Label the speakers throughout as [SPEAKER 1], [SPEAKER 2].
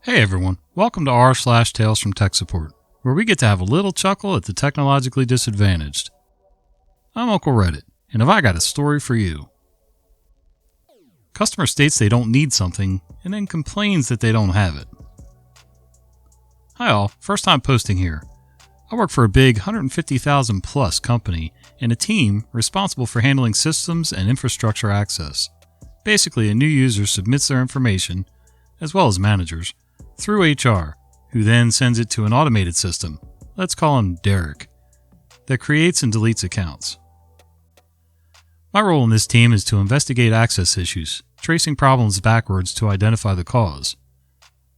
[SPEAKER 1] Hey everyone, welcome to r/talesfromtechsupport, where we get to have a little chuckle at the technologically disadvantaged. I'm Uncle Reddit, and have I got a story for you. Customer states they don't need something, and then complains that they don't have it. Hi all, first time posting here. I work for a big 150,000 plus company and a team responsible for handling systems and infrastructure access. Basically, a new user submits their information, as well as managers, through HR, who then sends it to an automated system, let's call him Derek, that creates and deletes accounts. My role in this team is to investigate access issues, tracing problems backwards to identify the cause.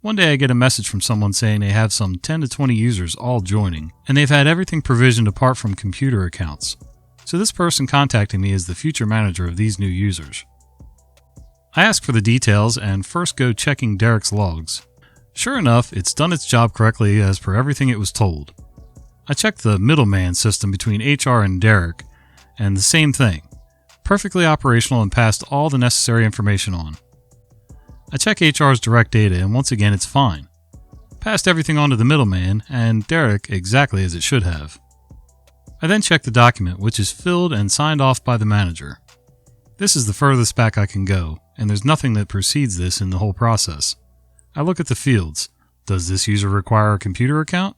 [SPEAKER 1] One day I get a message from someone saying they have some 10 to 20 users all joining, and they've had everything provisioned apart from computer accounts. So this person contacting me is the future manager of these new users. I ask for the details and first go checking Derek's logs. Sure enough, it's done its job correctly as per everything it was told. I checked the middleman system between HR and Derek, and the same thing. Perfectly operational and passed all the necessary information on. I check HR's direct data and once again it's fine. Passed everything on to the middleman and Derek exactly as it should have. I then check the document, which is filled and signed off by the manager. This is the furthest back I can go, and there's nothing that precedes this in the whole process. I look at the fields. Does this user require a computer account?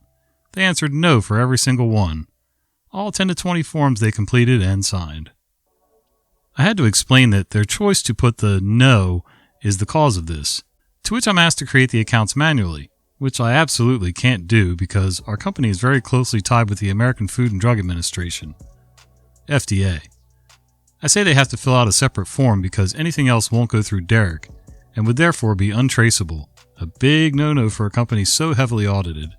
[SPEAKER 1] They answered no for every single one. All 10 to 20 forms they completed and signed. I had to explain that their choice to put the no is the cause of this, to which I'm asked to create the accounts manually, which I absolutely can't do because our company is very closely tied with the American Food and Drug Administration, FDA. I say they have to fill out a separate form because anything else won't go through Derek and would therefore be untraceable, a big no-no for a company so heavily audited.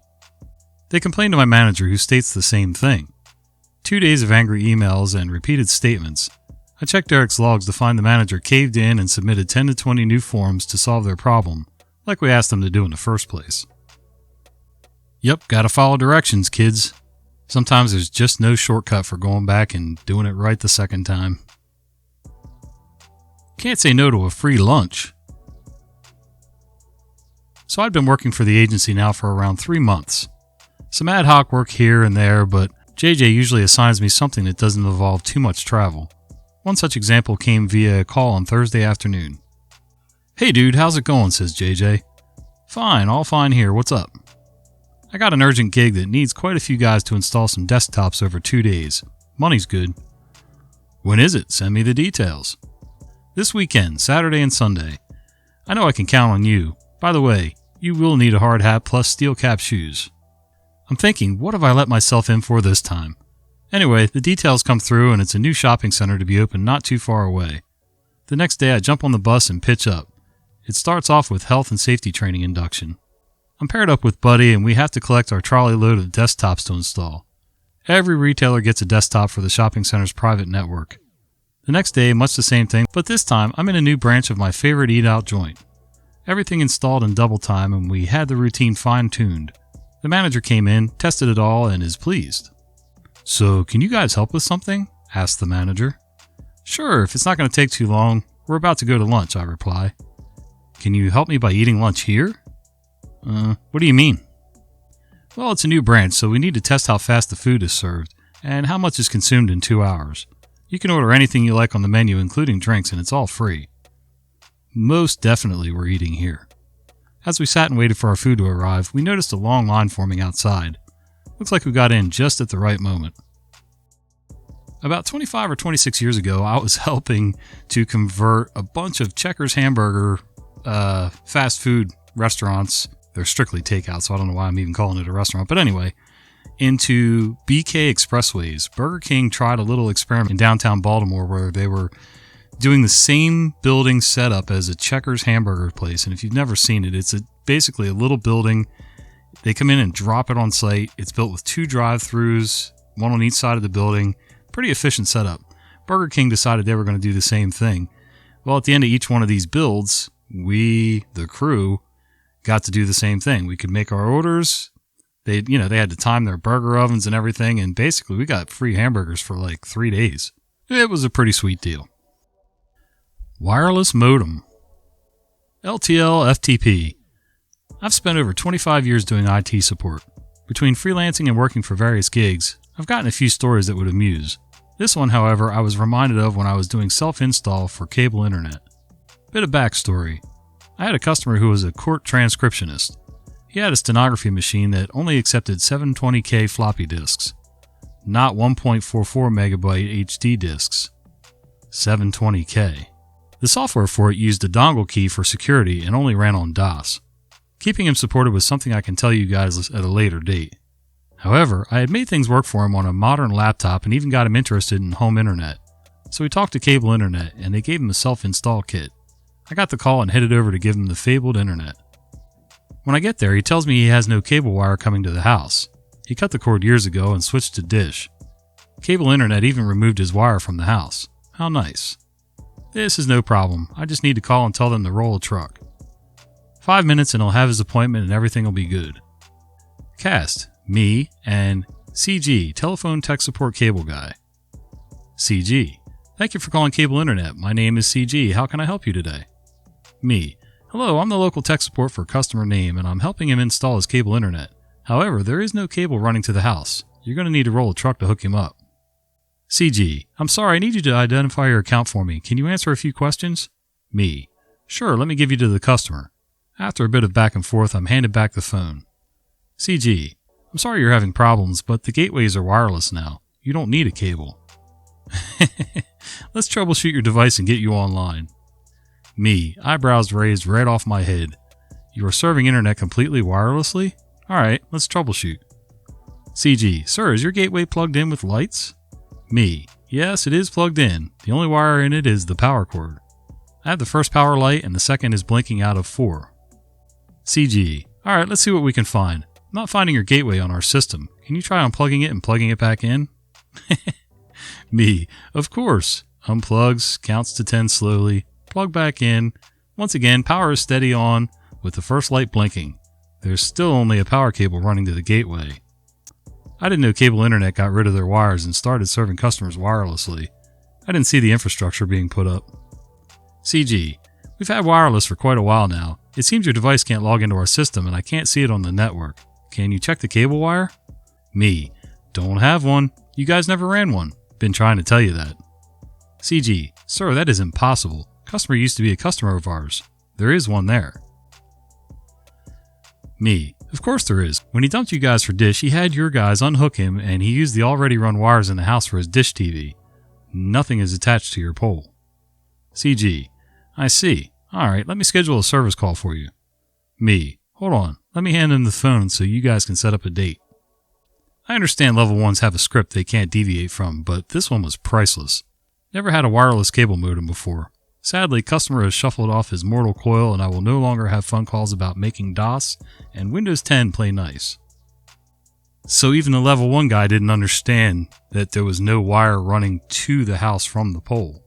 [SPEAKER 1] They complain to my manager who states the same thing. 2 days of angry emails and repeated statements. I checked Derek's logs to find the manager caved in and submitted 10 to 20 new forms to solve their problem, like we asked them to do in the first place. Yep, gotta follow directions, kids. Sometimes there's just no shortcut for going back and doing it right the second time. Can't say no to a free lunch. So I've been working for the agency now for around 3 months. Some ad hoc work here and there, but JJ usually assigns me something that doesn't involve too much travel. One such example came via a call on Thursday afternoon. "Hey dude, how's it going?" says JJ. "Fine, all fine here, what's up?" "I got an urgent gig that needs quite a few guys to install some desktops over 2 days. Money's good." "When is it? Send me the details." "This weekend, Saturday and Sunday. I know I can count on you. By the way, you will need a hard hat plus steel cap shoes." I'm thinking, what have I let myself in for this time? Anyway, the details come through and it's a new shopping center to be opened not too far away. The next day I jump on the bus and pitch up. It starts off with health and safety training induction. I'm paired up with Buddy and we have to collect our trolley load of desktops to install. Every retailer gets a desktop for the shopping center's private network. The next day, much the same thing, but this time I'm in a new branch of my favorite eat-out joint. Everything installed in double time and we had the routine fine-tuned. The manager came in, tested it all, and is pleased. "So, can you guys help with something?" asked the manager. "Sure, if it's not going to take too long. We're about to go to lunch," I reply. "Can you help me by eating lunch here?" What do you mean?" "Well, it's a new branch, so we need to test how fast the food is served, and how much is consumed in 2 hours. You can order anything you like on the menu, including drinks, and it's all free." Most definitely we're eating here. As we sat and waited for our food to arrive, we noticed a long line forming outside. Looks like we got in just at the right moment. About 25 or 26 years ago, I was helping to convert a bunch of Checkers hamburger fast food restaurants. They're strictly takeout, so I don't know why I'm even calling it a restaurant. But anyway, into BK Expressways. Burger King tried a little experiment in downtown Baltimore where they were doing the same building setup as a Checkers hamburger place. And if you've never seen it, it's basically a little building. They come in and drop it on site. It's built with 2 drive-thrus, one on each side of the building. Pretty efficient setup. Burger King decided they were going to do the same thing. Well, at the end of each one of these builds, we, the crew, got to do the same thing. We could make our orders. They had to time their burger ovens and everything, and basically we got free hamburgers for like 3 days. It was a pretty sweet deal. Wireless modem. LTL FTP. I've spent over 25 years doing IT support. Between freelancing and working for various gigs, I've gotten a few stories that would amuse. This one, however, I was reminded of when I was doing self-install for cable internet. Bit of backstory. I had a customer who was a court transcriptionist. He had a stenography machine that only accepted 720K floppy disks, not 1.44 megabyte HD disks. 720K. The software for it used a dongle key for security and only ran on DOS. Keeping him supported was something I can tell you guys at a later date. However, I had made things work for him on a modern laptop and even got him interested in home internet. So we talked to Cable Internet and they gave him a self-install kit. I got the call and headed over to give him the fabled internet. When I get there, he tells me he has no cable wire coming to the house. He cut the cord years ago and switched to dish. Cable Internet even removed his wire from the house. How nice. This is no problem. I just need to call and tell them to roll a truck. 5 minutes and he'll have his appointment and everything will be good. Cast, me, and CG, telephone tech support cable guy. CG, thank you for calling Cable Internet. My name is CG. How can I help you today? Me, hello, I'm the local tech support for customer name and I'm helping him install his cable internet. However, there is no cable running to the house. You're going to need to roll a truck to hook him up. CG, I'm sorry, I need you to identify your account for me. Can you answer a few questions? Me, sure, let me give you to the customer. After a bit of back and forth, I'm handed back the phone. CG, I'm sorry you're having problems, but the gateways are wireless now. You don't need a cable. Let's troubleshoot your device and get you online. Me, eyebrows raised right off my head. You are serving internet completely wirelessly? Alright, let's troubleshoot. CG, sir, is your gateway plugged in with lights? Me, yes, it is plugged in. The only wire in it is the power cord. I have the first power light and the second is blinking out of 4. CG, alright, let's see what we can find. I'm not finding your gateway on our system. Can you try unplugging it and plugging it back in? Me, of course. Unplugs, counts to 10 slowly, plug back in. Once again, power is steady on with the first light blinking. There's still only a power cable running to the gateway. I didn't know Cable Internet got rid of their wires and started serving customers wirelessly. I didn't see the infrastructure being put up. CG, we've had wireless for quite a while now. It seems your device can't log into our system and I can't see it on the network. Can you check the cable wire? Me, don't have one. You guys never ran one. Been trying to tell you that. CG, sir, that is impossible. Customer used to be a customer of ours. There is one there. Me, of course there is. When he dumped you guys for dish, he had your guys unhook him and he used the already run wires in the house for his dish TV. Nothing is attached to your pole. CG, I see. Alright, let me schedule a service call for you. Me, hold on. Let me hand him the phone so you guys can set up a date. I understand level 1s have a script they can't deviate from, but this one was priceless. Never had a wireless cable modem before. Sadly, customer has shuffled off his mortal coil and I will no longer have phone calls about making DOS and Windows 10 play nice. So even the level 1 guy didn't understand that there was no wire running to the house from the pole.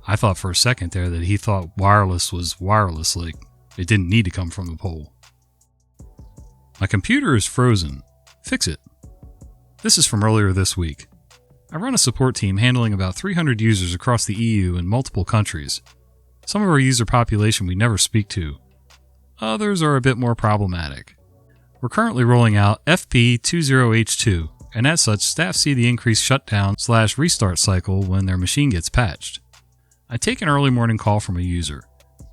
[SPEAKER 1] I thought for a second there that he thought wireless was wireless, like it didn't need to come from the pole. My computer is frozen. Fix it. This is from earlier this week. I run a support team handling about 300 users across the EU in multiple countries. Some of our user population we never speak to. Others are a bit more problematic. We're currently rolling out FP20H2, and as such, staff see the increased shutdown/restart cycle when their machine gets patched. I take an early morning call from a user.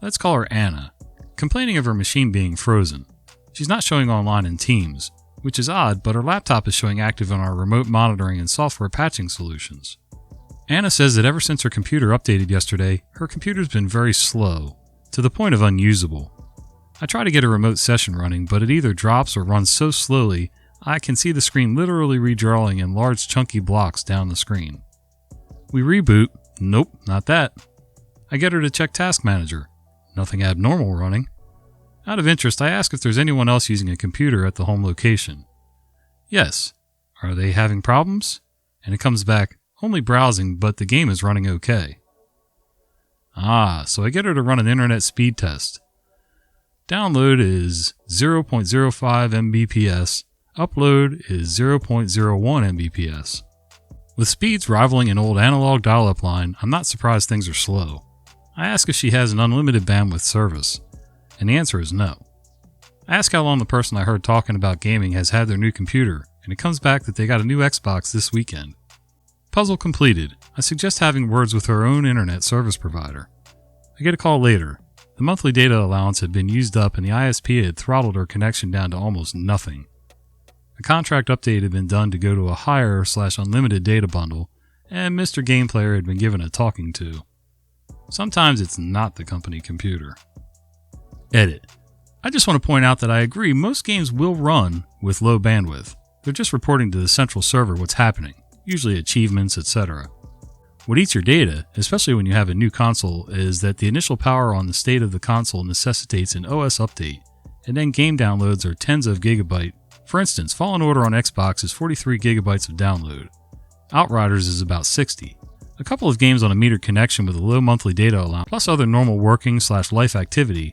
[SPEAKER 1] Let's call her Anna, complaining of her machine being frozen. She's not showing online in Teams, which is odd, but her laptop is showing active on our remote monitoring and software patching solutions. Anna says that ever since her computer updated yesterday, her computer's been very slow, to the point of unusable. I try to get a remote session running, but it either drops or runs so slowly I can see the screen literally redrawing in large chunky blocks down the screen. We reboot. Nope, not that. I get her to check Task Manager. Nothing abnormal running. Out of interest, I ask if there's anyone else using a computer at the home location. Yes. Are they having problems? And it comes back, only browsing, but the game is running okay. So I get her to run an internet speed test. Download is 0.05 Mbps. Upload is 0.01 Mbps. With speeds rivaling an old analog dial-up line, I'm not surprised things are slow. I ask if she has an unlimited bandwidth service, and the answer is no. I ask how long the person I heard talking about gaming has had their new computer, and it comes back that they got a new Xbox this weekend. Puzzle completed. I suggest having words with her own internet service provider. I get a call later. The monthly data allowance had been used up and the ISP had throttled her connection down to almost nothing. A contract update had been done to go to a higher/unlimited data bundle, and Mr. Game Player had been given a talking to. Sometimes it's not the company computer. Edit. I just want to point out that I agree most games will run with low bandwidth. They're just reporting to the central server what's happening, usually achievements, etc. What eats your data, especially when you have a new console, is that the initial power on the state of the console necessitates an OS update, and then game downloads are tens of gigabytes. For instance, Fallen Order on Xbox is 43 gigabytes of download. Outriders is about 60. A couple of games on a metered connection with a low monthly data allowance, plus other normal working/life activity,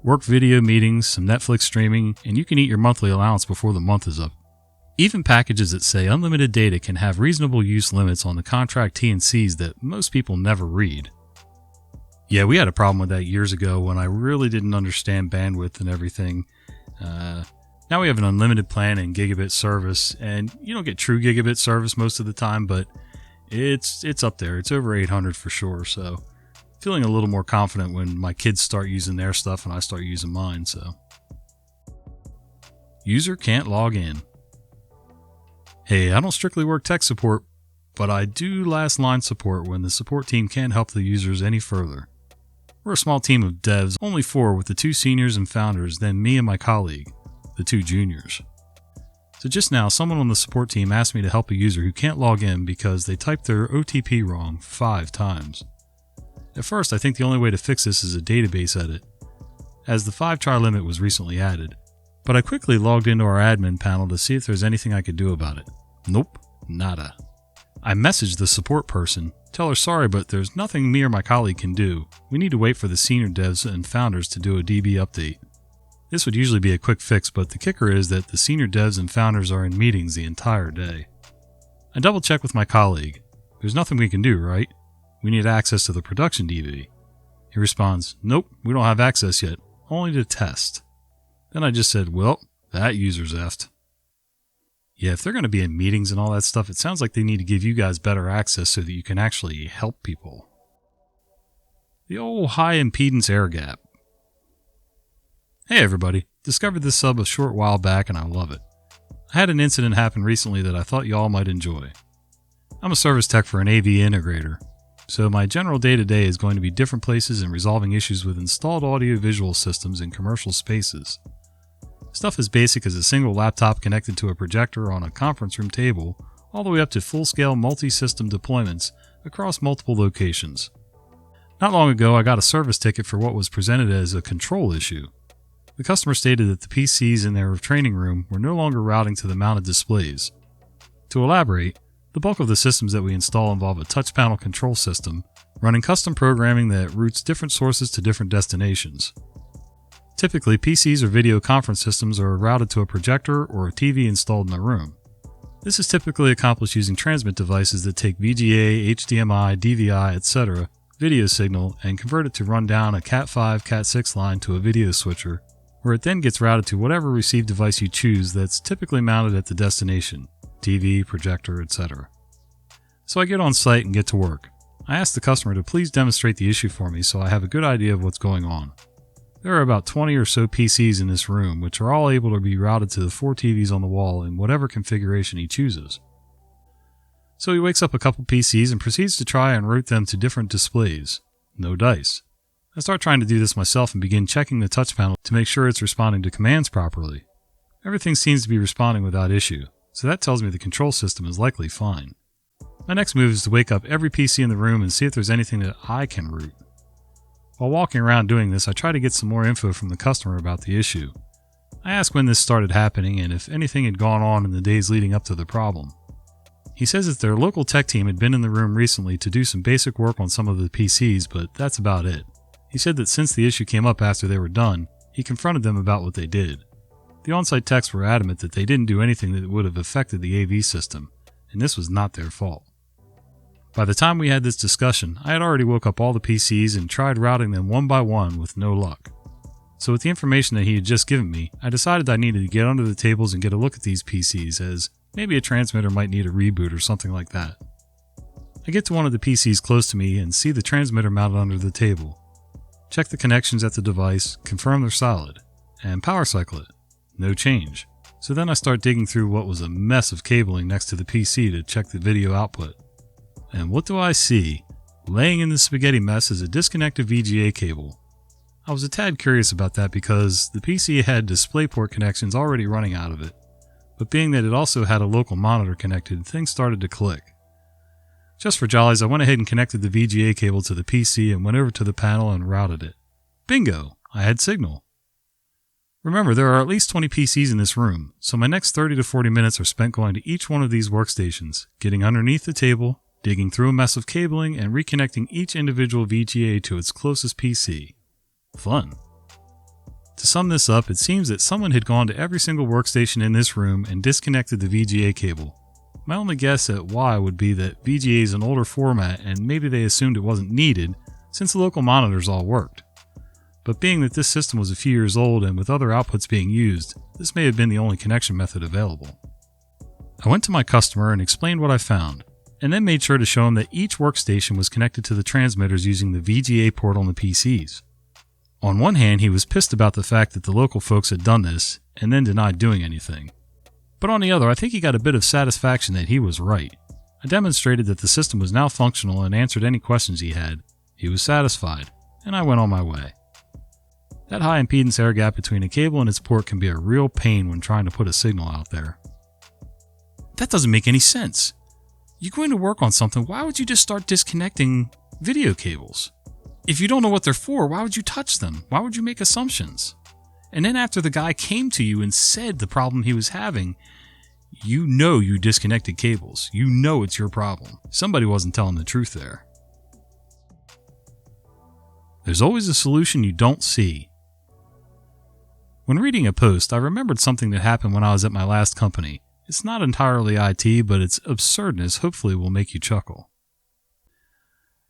[SPEAKER 1] work video meetings, some Netflix streaming, and you can eat your monthly allowance before the month is up. Even packages that say unlimited data can have reasonable use limits on the contract T&Cs that most people never read. Yeah, we had a problem with that years ago when I really didn't understand bandwidth and everything. Now we have an unlimited plan and gigabit service, and you don't get true gigabit service most of the time, but it's up there. It's over 800 for sure, so feeling a little more confident when my kids start using their stuff and I start using mine, so. User can't log in. Hey, I don't strictly work tech support, but I do last line support when the support team can't help the users any further. We're a small team of devs, only 4 with the 2 seniors and founders, then me and my colleague, the 2 juniors. So just now, someone on the support team asked me to help a user who can't log in because they typed their OTP wrong 5 times. At first, I think the only way to fix this is a database edit, as the 5-try limit was recently added. But I quickly logged into our admin panel to see if there's anything I could do about it. Nope, nada. I messaged the support person, tell her sorry, but there's nothing me or my colleague can do. We need to wait for the senior devs and founders to do a DB update. This would usually be a quick fix, but the kicker is that the senior devs and founders are in meetings the entire day. I double check with my colleague. There's nothing we can do, right? We need access to the production DB. He responds, nope, we don't have access yet, only to test. Then I just said, well, that user's effed. Yeah, if they're going to be in meetings and all that stuff, it sounds like they need to give you guys better access so that you can actually help people. The old high impedance air gap. Hey everybody, discovered this sub a short while back and I love it. I had an incident happen recently that I thought y'all might enjoy. I'm a service tech for an AV integrator, so my general day-to-day is going to be different places and resolving issues with installed audio-visual systems in commercial spaces. Stuff as basic as a single laptop connected to a projector on a conference room table, all the way up to full-scale multi-system deployments across multiple locations. Not long ago, I got a service ticket for what was presented as a control issue. The customer stated that the PCs in their training room were no longer routing to the mounted displays. To elaborate, the bulk of the systems that we install involve a touch panel control system, running custom programming that routes different sources to different destinations. Typically, PCs or video conference systems are routed to a projector or a TV installed in the room. This is typically accomplished using transmit devices that take VGA, HDMI, DVI, etc. video signal and convert it to run down a Cat5, Cat6 line to a video switcher, where it then gets routed to whatever receive device you choose that's typically mounted at the destination, TV, projector, etc. So I get on site and get to work. I ask the customer to please demonstrate the issue for me so I have a good idea of what's going on. There are about 20 or so PCs in this room, which are all able to be routed to the 4 TVs on the wall in whatever configuration he chooses. So he wakes up a couple PCs and proceeds to try and route them to different displays. No dice. I start trying to do this myself and begin checking the touch panel to make sure it's responding to commands properly. Everything seems to be responding without issue, so that tells me the control system is likely fine. My next move is to wake up every PC in the room and see if there's anything that I can route. While walking around doing this, I try to get some more info from the customer about the issue. I ask when this started happening and if anything had gone on in the days leading up to the problem. He says that their local tech team had been in the room recently to do some basic work on some of the PCs, but that's about it. He said that since the issue came up after they were done, he confronted them about what they did. The on-site techs were adamant that they didn't do anything that would have affected the AV system, and this was not their fault. By the time we had this discussion, I had already woke up all the PCs and tried routing them one by one with no luck. So with the information that he had just given me, I decided I needed to get under the tables and get a look at these PCs, as maybe a transmitter might need a reboot or something like that. I get to one of the PCs close to me and see the transmitter mounted under the table. Check the connections at the device, confirm they're solid, and power cycle it. No change. So then I start digging through what was a mess of cabling next to the PC to check the video output. And what do I see? Laying in the spaghetti mess is a disconnected VGA cable. I was a tad curious about that because the PC had DisplayPort connections already running out of it, but being that it also had a local monitor connected, things started to click. Just for jollies, I went ahead and connected the VGA cable to the PC and went over to the panel and routed it. Bingo! I had signal. Remember, there are at least 20 PCs in this room, so my next 30 to 40 minutes are spent going to each one of these workstations, getting underneath the table, digging through a mess of cabling, and reconnecting each individual VGA to its closest PC. Fun. To sum this up, it seems that someone had gone to every single workstation in this room and disconnected the VGA cable. My only guess at why would be that VGA is an older format and maybe they assumed it wasn't needed since the local monitors all worked. But being that this system was a few years old and with other outputs being used, this may have been the only connection method available. I went to my customer and explained what I found, and then made sure to show him that each workstation was connected to the transmitters using the VGA port on the PCs. On one hand, he was pissed about the fact that the local folks had done this, and then denied doing anything. But on the other, I think he got a bit of satisfaction that he was right. I demonstrated that the system was now functional and answered any questions he had. He was satisfied, and I went on my way. That high impedance air gap between a cable and its port can be a real pain when trying to put a signal out there. That doesn't make any sense. You're going to work on something, why would you just start disconnecting video cables? If you don't know what they're for, why would you touch them? Why would you make assumptions? And then after the guy came to you and said the problem he was having, you know you disconnected cables. You know it's your problem. Somebody wasn't telling the truth there. There's always a solution you don't see. When reading a post, I remembered something that happened when I was at my last company. It's not entirely IT, but its absurdness hopefully will make you chuckle.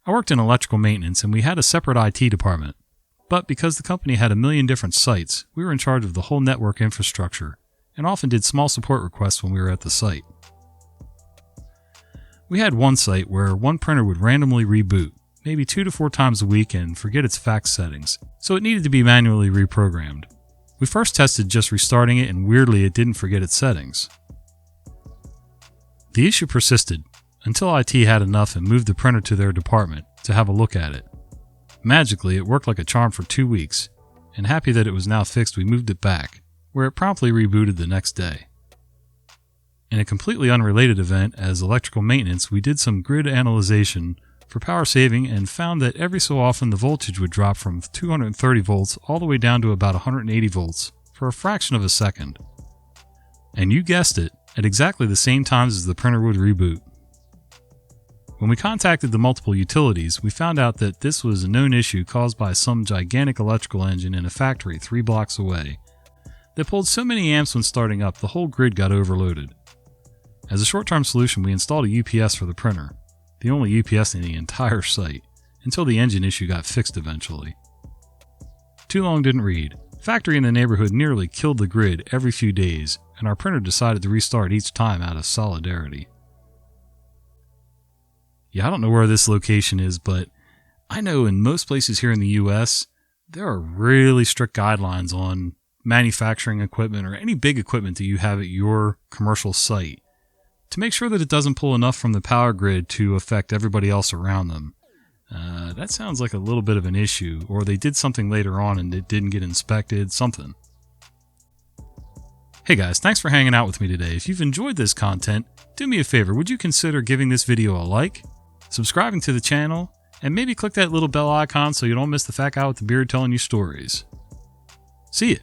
[SPEAKER 1] I worked in electrical maintenance and we had a separate IT department. But because the company had a million different sites, we were in charge of the whole network infrastructure and often did small support requests when we were at the site. We had one site where one printer would randomly reboot, maybe 2 to 4 times a week, and forget its fax settings, so it needed to be manually reprogrammed. We first tested just restarting it, and weirdly it didn't forget its settings. The issue persisted until IT had enough and moved the printer to their department to have a look at it. Magically, it worked like a charm for 2 weeks, and happy that it was now fixed, we moved it back, where it promptly rebooted the next day. In a completely unrelated event, as electrical maintenance, we did some grid analyzation for power saving and found that every so often the voltage would drop from 230 volts all the way down to about 180 volts for a fraction of a second. And you guessed it, at exactly the same times as the printer would reboot. When we contacted the multiple utilities, we found out that this was a known issue caused by some gigantic electrical engine in a factory 3 blocks away that pulled so many amps when starting up the whole grid got overloaded. As a short-term solution, we installed a UPS for the printer, the only UPS in the entire site, until the engine issue got fixed eventually. Too long didn't read. Factory in the neighborhood nearly killed the grid every few days, and our printer decided to restart each time out of solidarity. Yeah, I don't know where this location is, but I know in most places here in the US, there are really strict guidelines on manufacturing equipment or any big equipment that you have at your commercial site to make sure that it doesn't pull enough from the power grid to affect everybody else around them. That sounds like a little bit of an issue, or they did something later on and it didn't get inspected, something. Hey guys, thanks for hanging out with me today. If you've enjoyed this content, do me a favor, would you consider giving this video a like, subscribing to the channel, and maybe click that little bell icon so you don't miss the fat guy with the beard telling you stories. See ya!